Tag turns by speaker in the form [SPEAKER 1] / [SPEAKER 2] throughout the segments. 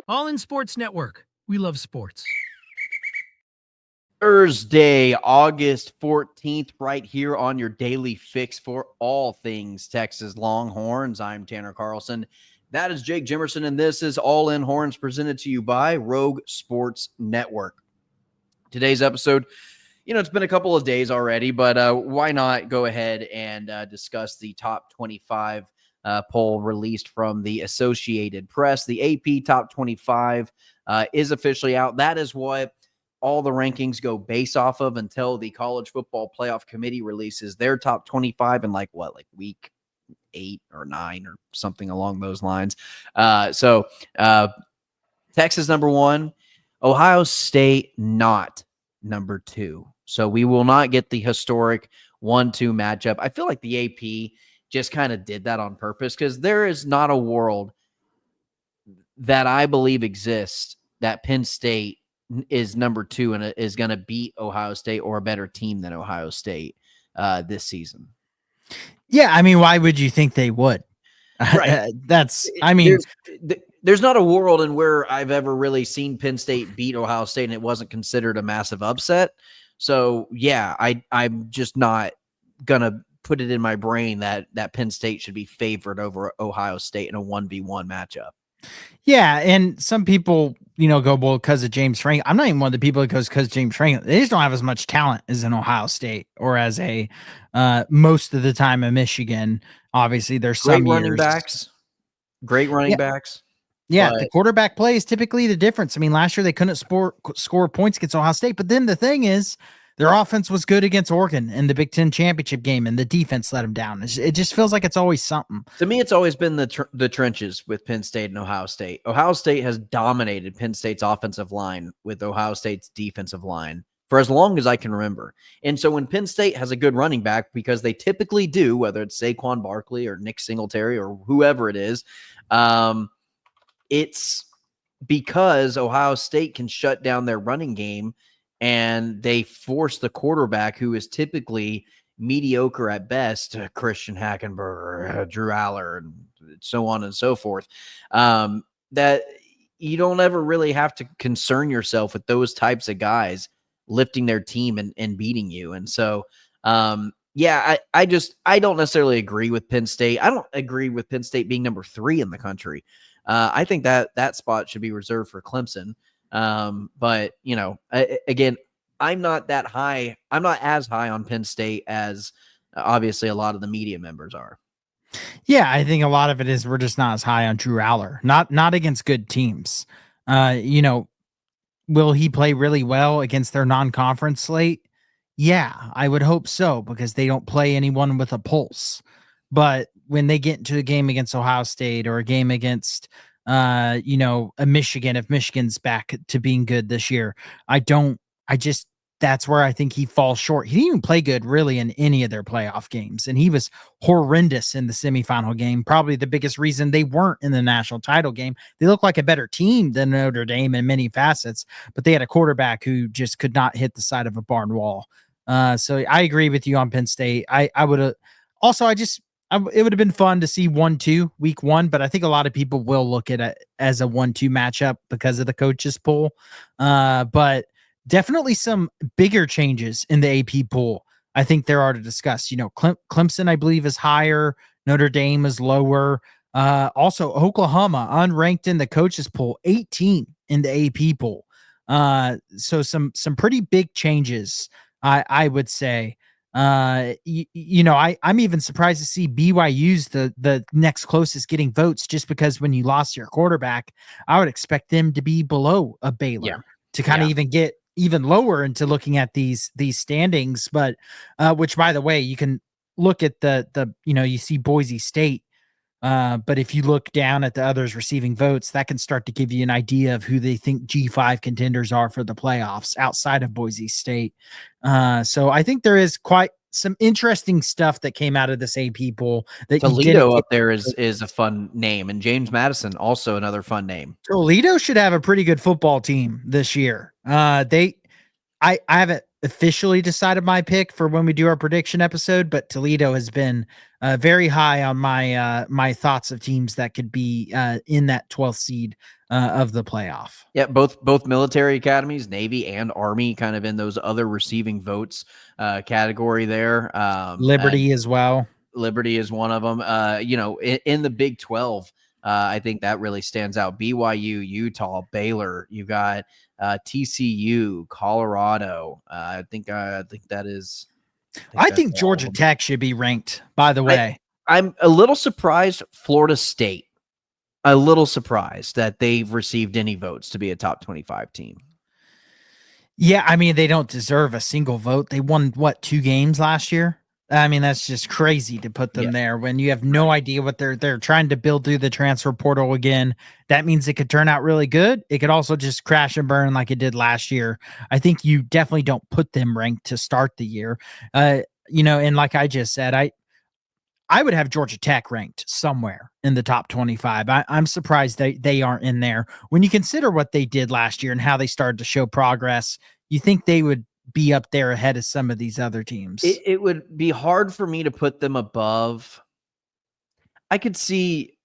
[SPEAKER 1] All in Sports Network. We love sports.
[SPEAKER 2] Thursday, August 14th, right here on your daily fix for all things Texas Longhorns. I'm Tanner Carlson. That is Jake Jimerson, and this is All In Horns presented to you by Rogue Sports Network. Today's episode, it's been a couple of days already, but why not go ahead and discuss the top 25 poll released from the Associated Press. The AP top 25 is officially out. That is what all the rankings go based off of until the College Football Playoff Committee releases their top 25 in like week 8 or 9 or something along those lines. So Texas number 1, Ohio State not number 2. So we will not get the historic 1-2 matchup. I feel like the AP just kind of did that on purpose because there is not a world that I believe exists that Penn State is number 2 and is going to beat Ohio State or a better team than Ohio State this season.
[SPEAKER 3] Yeah, I mean, why would you think they would?
[SPEAKER 2] Right. There's not a world in where I've ever really seen Penn State beat Ohio State and it wasn't considered a massive upset. So, yeah, I'm just not going to put it in my brain that Penn State should be favored over Ohio State in a 1v1 matchup.
[SPEAKER 3] Yeah, and some people, go, well, because of James Franklin. I'm not even one of the people that goes because James Franklin. They just don't have as much talent as in Ohio State or as a most of the time in Michigan. Obviously, there's some
[SPEAKER 2] running backs. Great running backs.
[SPEAKER 3] Yeah, the quarterback play is typically the difference. I mean, last year they couldn't score points against Ohio State, but then the thing is, their offense was good against Oregon in the Big Ten championship game, and the defense let them down. It just feels like it's always something.
[SPEAKER 2] To me, it's always been the trenches with Penn State and Ohio State. Ohio State has dominated Penn State's offensive line with Ohio State's defensive line for as long as I can remember. And so when Penn State has a good running back, because they typically do, whether it's Saquon Barkley or Nick Singletary or whoever it is, it's because Ohio State can shut down their running game and they force the quarterback, who is typically mediocre at best, Christian Hackenberger, Drew Aller, and so on and so forth, that you don't ever really have to concern yourself with those types of guys lifting their team and beating you. And so, I don't necessarily agree with Penn State. I don't agree with Penn State being number 3 in the country. I think that spot should be reserved for Clemson. But again, I'm not that high. I'm not as high on Penn State as obviously a lot of the media members are.
[SPEAKER 3] Yeah, I think a lot of it is we're just not as high on Drew Aller, not against good teams. Will he play really well against their non-conference slate? Yeah, I would hope so, because they don't play anyone with a pulse. But when they get into a game against Ohio State or a game against a Michigan, if Michigan's back to being good this year, that's where I think he falls short. He didn't even play good really in any of their playoff games, and he was horrendous in the semifinal game. Probably the biggest reason they weren't in the national title game. They look like a better team than Notre Dame in many facets, but they had a quarterback who just could not hit the side of a barn wall. So I agree with you on Penn State. I would have also, it would have been fun to see 1-2 week 1, but I think a lot of people will look at it as a 1-2 matchup because of the coaches poll. But definitely some bigger changes in the AP poll I think there are to discuss. Clemson, I believe, is higher. Notre Dame is lower. Also, Oklahoma, unranked in the coaches poll, 18 in the AP poll. So some pretty big changes, I would say. I'm even surprised to see BYU's the next closest getting votes, just because when you lost your quarterback, I would expect them to be below a Baylor to kind of even get even lower into looking at these standings. But which, by the way, you can look at you see Boise State, but if you look down at the others receiving votes, that can start to give you an idea of who they think G5 contenders are for the playoffs outside of Boise State. So I think there is quite some interesting stuff that came out of this AP poll. That
[SPEAKER 2] Toledo up there is a fun name, and James Madison also another fun name.
[SPEAKER 3] Toledo should have a pretty good football team this year. I have it officially decided my pick for when we do our prediction episode, but Toledo has been very high on my my thoughts of teams that could be in that 12th seed of the playoff.
[SPEAKER 2] Yeah, both military academies, Navy and Army, kind of in those other receiving votes category there.
[SPEAKER 3] Liberty as well.
[SPEAKER 2] Liberty is one of them. In the Big 12, I think that really stands out. BYU, Utah, Baylor. You got TCU, Colorado. I think that is.
[SPEAKER 3] I think Georgia Tech should be ranked. By the way,
[SPEAKER 2] I'm a little surprised. Florida State. A little surprised that they've received any votes to be a top 25 team.
[SPEAKER 3] Yeah, I mean, they don't deserve a single vote. They won, 2 games last year? I mean, that's just crazy to put them there when you have no idea what they're trying to build through the transfer portal again. That means it could turn out really good. It could also just crash and burn like it did last year. I think you definitely don't put them ranked to start the year. And like I just said, I would have Georgia Tech ranked somewhere in the top 25. I'm surprised they aren't in there. When you consider what they did last year and how they started to show progress, you think they would be up there ahead of some of these other teams.
[SPEAKER 2] It would be hard for me to put them above. I could see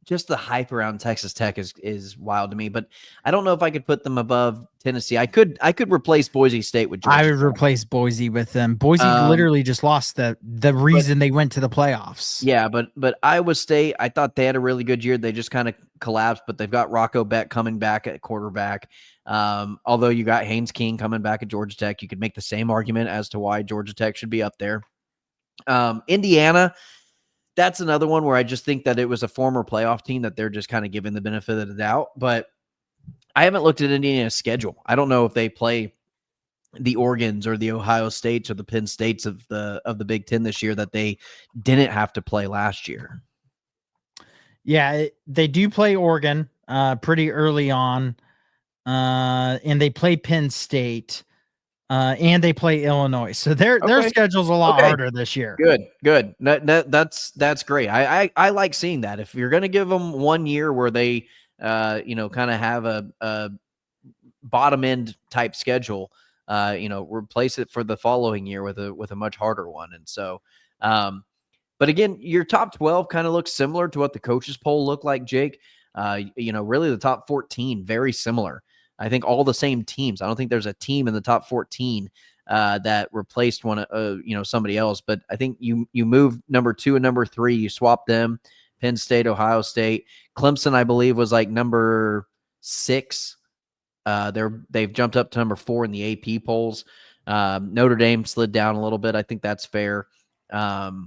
[SPEAKER 2] just the hype around Texas Tech is wild to me, but I don't know if I could put them above Tennessee. I could replace Boise State with Georgia.
[SPEAKER 3] I would replace Boise with them. Boise literally just lost the reason they went to the playoffs.
[SPEAKER 2] Yeah, but Iowa State, I thought they had a really good year. They just kind of collapsed, but they've got Rocco Beck coming back at quarterback. Although you got Haynes King coming back at Georgia Tech, you could make the same argument as to why Georgia Tech should be up there. Indiana, that's another one where I just think that it was a former playoff team that they're just kind of giving the benefit of the doubt. But I haven't looked at Indiana's schedule. I don't know if they play the Oregons or the Ohio States or the Penn States of the Big Ten this year that they didn't have to play last year.
[SPEAKER 3] Yeah, they do play Oregon pretty early on, and they play Penn State. And they play Illinois, so their schedule's a lot harder this year.
[SPEAKER 2] Good. That's great. I like seeing that. If you're going to give them 1 year where they, kind of have a bottom end type schedule, replace it for the following year with a much harder one. And so, but again, your top 12 kind of looks similar to what the coaches poll looked like, Jake. Really the top 14 very similar. I think all the same teams. I don't think there's a team in the top 14 that replaced somebody else. But I think you moved number 2 and number 3. You swapped them. Penn State, Ohio State, Clemson, I believe, was like number 6. They've jumped up to number 4 in the AP polls. Notre Dame slid down a little bit. I think that's fair. But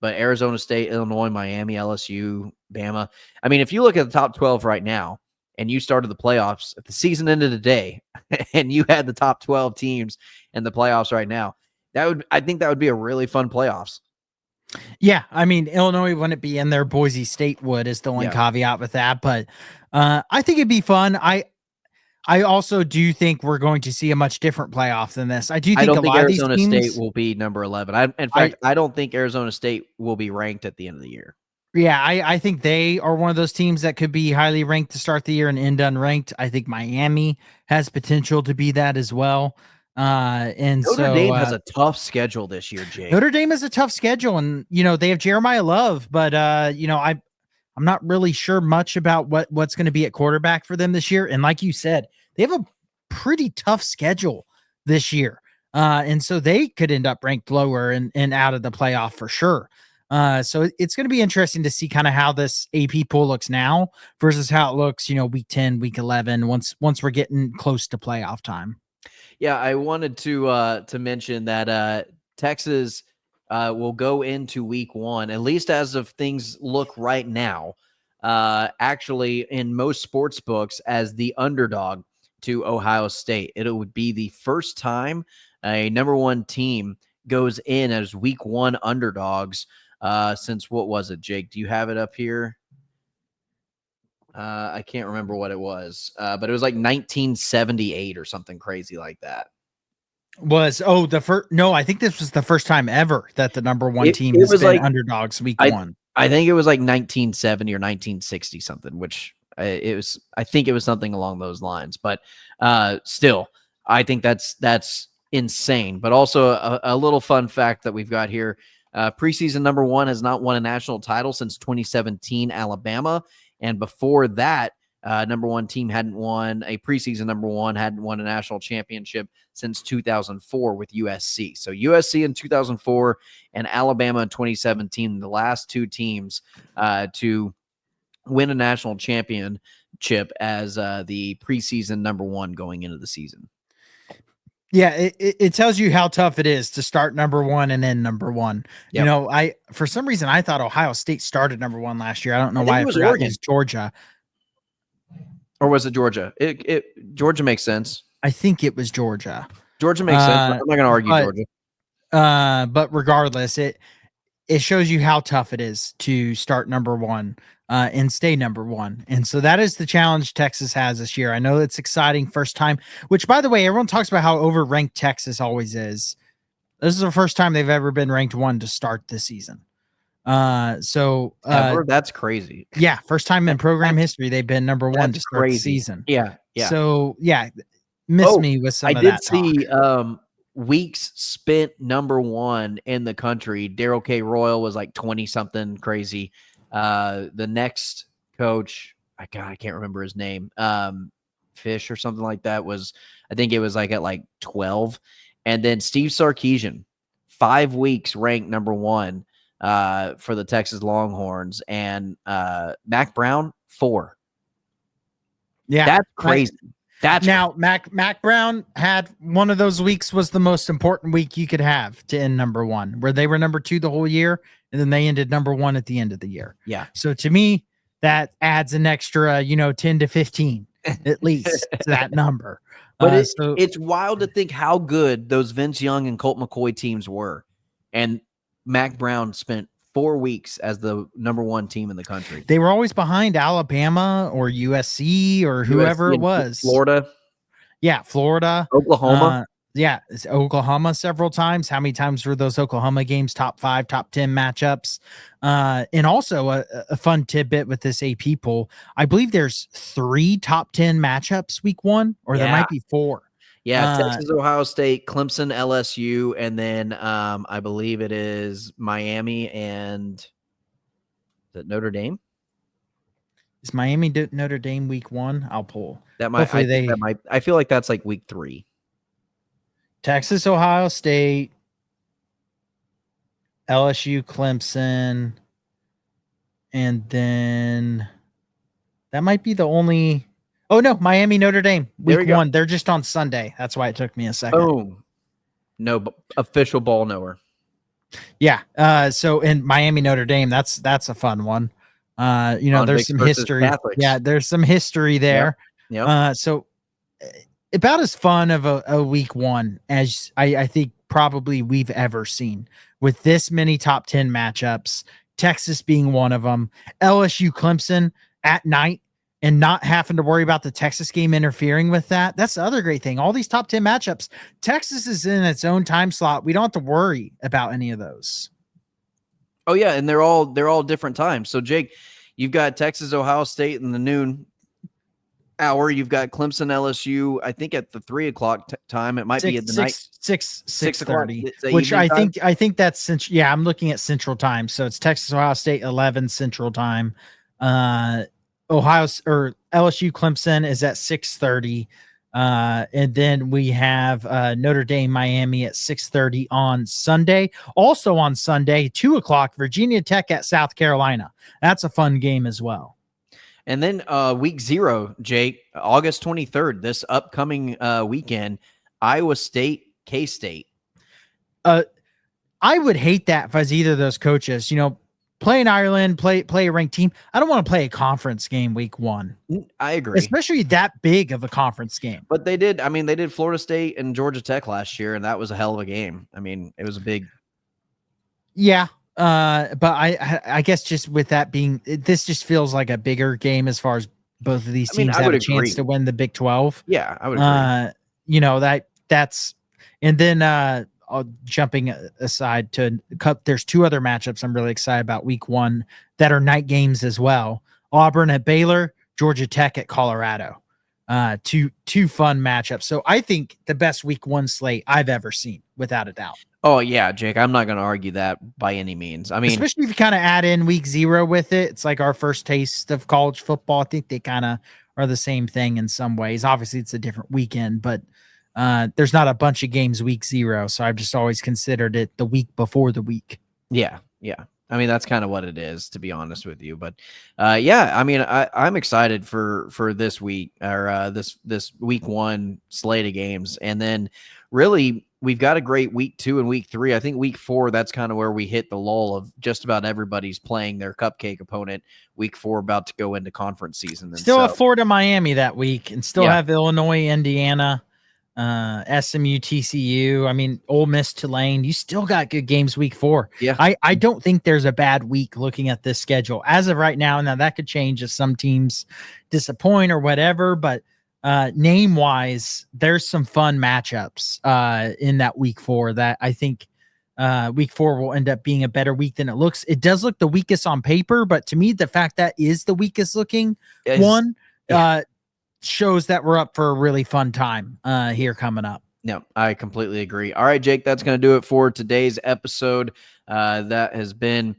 [SPEAKER 2] Arizona State, Illinois, Miami, LSU, Bama. I mean, if you look at the top 12 right now, and you started the playoffs, if the season ended today and you had the top 12 teams in the playoffs right now, I think that would be a really fun playoffs.
[SPEAKER 3] Yeah. I mean, Illinois wouldn't be in there. Boise State would is the one caveat with that, but I think it'd be fun. I also do think we're going to see a much different playoff than this. I don't think
[SPEAKER 2] Arizona State will be number 11. In fact, I don't think Arizona State will be ranked at the end of the year.
[SPEAKER 3] Yeah, I think they are one of those teams that could be highly ranked to start the year and end unranked. I think Miami has potential to be that as well. And
[SPEAKER 2] Notre Dame has a tough schedule this year, Jake.
[SPEAKER 3] Notre Dame has a tough schedule, and they have Jeremiah Love, but I'm not really sure much about what's going to be at quarterback for them this year. And like you said, they have a pretty tough schedule this year. And so they could end up ranked lower and out of the playoff for sure. So it's going to be interesting to see kind of how this AP poll looks now versus how it looks, week 10, week 11, once we're getting close to playoff time.
[SPEAKER 2] Yeah, I wanted to mention that Texas will go into week 1, at least as of things look right now, actually in most sports books as the underdog to Ohio State. It would be the first time a number 1 team goes in as week 1 underdogs since, what was it, Jake? Do you have it up here? I can't remember what it was, but it was like 1978 or something crazy like that.
[SPEAKER 3] I think this was the first time ever that the number 1 team has been underdogs week 1.
[SPEAKER 2] I think it was like 1970 or 1960 something, which I think it was something along those lines. But still, I think that's insane. But also a little fun fact that we've got here. Preseason number one has not won a national title since 2017 Alabama. And before that, number one team hadn't won a preseason number one, hadn't won a national championship since 2004 with USC. So USC in 2004 and Alabama in 2017, the last two teams to win a national championship as the preseason number one going into the season.
[SPEAKER 3] Yeah, it tells you how tough it is to start number one and end number one.
[SPEAKER 2] Yep.
[SPEAKER 3] You know, for some reason I thought Ohio State started number one last year. I don't know why I
[SPEAKER 2] was
[SPEAKER 3] forgot
[SPEAKER 2] Oregon.
[SPEAKER 3] it was Georgia.
[SPEAKER 2] Or was it Georgia? Georgia makes sense.
[SPEAKER 3] I think it was Georgia.
[SPEAKER 2] Georgia makes sense. I'm not going to argue Georgia.
[SPEAKER 3] But regardless, it shows you how tough it is to start number one and stay number one. And so that is the challenge Texas has this year. I know it's exciting first time, which by the way, everyone talks about how overranked Texas always is. This is the first time they've ever been ranked one to start this season.
[SPEAKER 2] That's crazy.
[SPEAKER 3] Yeah. First time in program history, they've been number one to start the season.
[SPEAKER 2] Yeah. Yeah.
[SPEAKER 3] So yeah, me with some of that.
[SPEAKER 2] I did see weeks spent number one in the country. Daryl K. Royal was like 20 something crazy. The next coach, I can't remember his name. Fish or something like that I think it was like at like 12. And then Steve Sarkisian, 5 weeks ranked number one for the Texas Longhorns, and Mac Brown 4.
[SPEAKER 3] Yeah,
[SPEAKER 2] that's crazy.
[SPEAKER 3] Mac Brown had one of those weeks was the most important week you could have to end number one, where they were number 2 the whole year, and then they ended number 1 at the end of the year.
[SPEAKER 2] Yeah.
[SPEAKER 3] So to me, that adds an extra, 10 to 15 at least to that number.
[SPEAKER 2] But it's wild to think how good those Vince Young and Colt McCoy teams were, and Mac Brown spent 4 weeks as the number one team in the country.
[SPEAKER 3] They were always behind Alabama or USC or whoever it was.
[SPEAKER 2] Florida.
[SPEAKER 3] Yeah, Florida.
[SPEAKER 2] Oklahoma.
[SPEAKER 3] Yeah, it's Oklahoma several times. How many times were those Oklahoma games top 5, top 10 matchups? And also a fun tidbit with this AP poll. I believe there's 3 top 10 matchups week 1, or there might be 4.
[SPEAKER 2] Yeah, Texas, Ohio State, Clemson, LSU, and then I believe it is Miami and is it Notre Dame?
[SPEAKER 3] Is Miami Notre Dame week 1? I'll pull.
[SPEAKER 2] That might. I feel like that's like week 3.
[SPEAKER 3] Texas, Ohio State, LSU, Clemson, and then that might be the only. Oh no, Miami, Notre Dame, week 1. They're just on Sunday. That's why it took me a second.
[SPEAKER 2] Oh, no official ball knower.
[SPEAKER 3] Yeah. So in Miami, Notre Dame, that's a fun one. There's some history.
[SPEAKER 2] Catholics.
[SPEAKER 3] Yeah, there's some history there.
[SPEAKER 2] Yep.
[SPEAKER 3] So about as fun of a week 1 as I think probably we've ever seen, with this many top 10 matchups, Texas being one of them, LSU, Clemson at night, and not having to worry about the Texas game interfering with that. That's the other great thing. All these top 10 matchups, Texas is in its own time slot. We don't have to worry about any of those.
[SPEAKER 2] Oh yeah, and they're all different times. So Jake, you've got Texas, Ohio State in the noon hour. You've got Clemson, LSU. I think at the 3 o'clock time. It might be at the night
[SPEAKER 3] 6:30, which I think that's central. Yeah, I'm looking at Central Time, so it's Texas, Ohio State 11 Central Time. Ohio or LSU, Clemson is at 6:30, and then we have Notre Dame, Miami at 6:30 on Sunday. Also on Sunday, 2 o'clock, Virginia Tech at South Carolina. That's a fun game as well.
[SPEAKER 2] And then week 0, Jake, August 23rd, this upcoming weekend, Iowa State, K-State.
[SPEAKER 3] I would hate that if I was either of those coaches. Play in Ireland, play a ranked team. I don't want to play a conference game week 1.
[SPEAKER 2] I agree.
[SPEAKER 3] Especially that big of a conference game.
[SPEAKER 2] But they did Florida State and Georgia Tech last year, and that was a hell of a game. I mean, it was a big.
[SPEAKER 3] Yeah. But I guess just with that being, this just feels like a bigger game as far as both of these teams have a chance to win the Big 12.
[SPEAKER 2] Yeah, I would agree.
[SPEAKER 3] That's, and then jumping aside to cut, there's 2 other matchups I'm really excited about week 1 that are night games as well. Auburn at Baylor, Georgia Tech at Colorado. two fun matchups. So I think the best week 1 slate I've ever seen, without a doubt.
[SPEAKER 2] Oh yeah, Jake, I'm not going to argue that by any means. I mean,
[SPEAKER 3] Especially if you kind of add in week 0 with it. It's like our first taste of college football. I think they kind of are the same thing in some ways. Obviously, it's a different weekend, but there's not a bunch of games week 0. So I've just always considered it the week before the week.
[SPEAKER 2] yeah. I mean, that's kind of what it is, to be honest with you. But yeah, I mean, I'm excited for this week, or this week 1 slate of games. And then really we've got a great week 2 and week 3. I think week 4, that's kind of where we hit the lull of just about everybody's playing their cupcake opponent. Week 4 about to go into conference season. And
[SPEAKER 3] Still have Florida, Miami that week, and still have Illinois, Indiana, SMU, TCU. I mean, Ole Miss, Tulane. You still got good games week 4.
[SPEAKER 2] Yeah.
[SPEAKER 3] I don't think there's a bad week looking at this schedule as of right now. Now that could change if some teams disappoint or whatever, but name wise, there's some fun matchups in that week 4 that I think week 4 will end up being a better week than it looks. It does look the weakest on paper, but to me, the fact that is the weakest looking one shows that we're up for a really fun time here coming up.
[SPEAKER 2] No, I completely agree. All right, Jake, that's going to do it for today's episode. That has been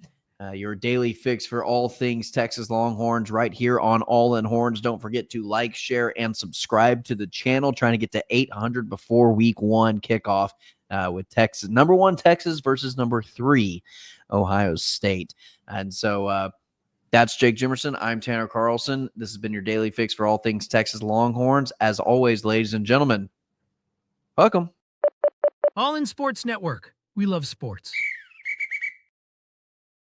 [SPEAKER 2] your daily fix for all things Texas Longhorns right here on All In Horns. Don't forget to like, share, and subscribe to the channel. Trying to get to 800 before week 1 kickoff with Texas. Number 1 Texas versus number 3 Ohio State. And so that's Jake Jimerson. I'm Tanner Carlson. This has been your daily fix for all things Texas Longhorns. As always, ladies and gentlemen, welcome.
[SPEAKER 1] All in Sports Network. We love sports.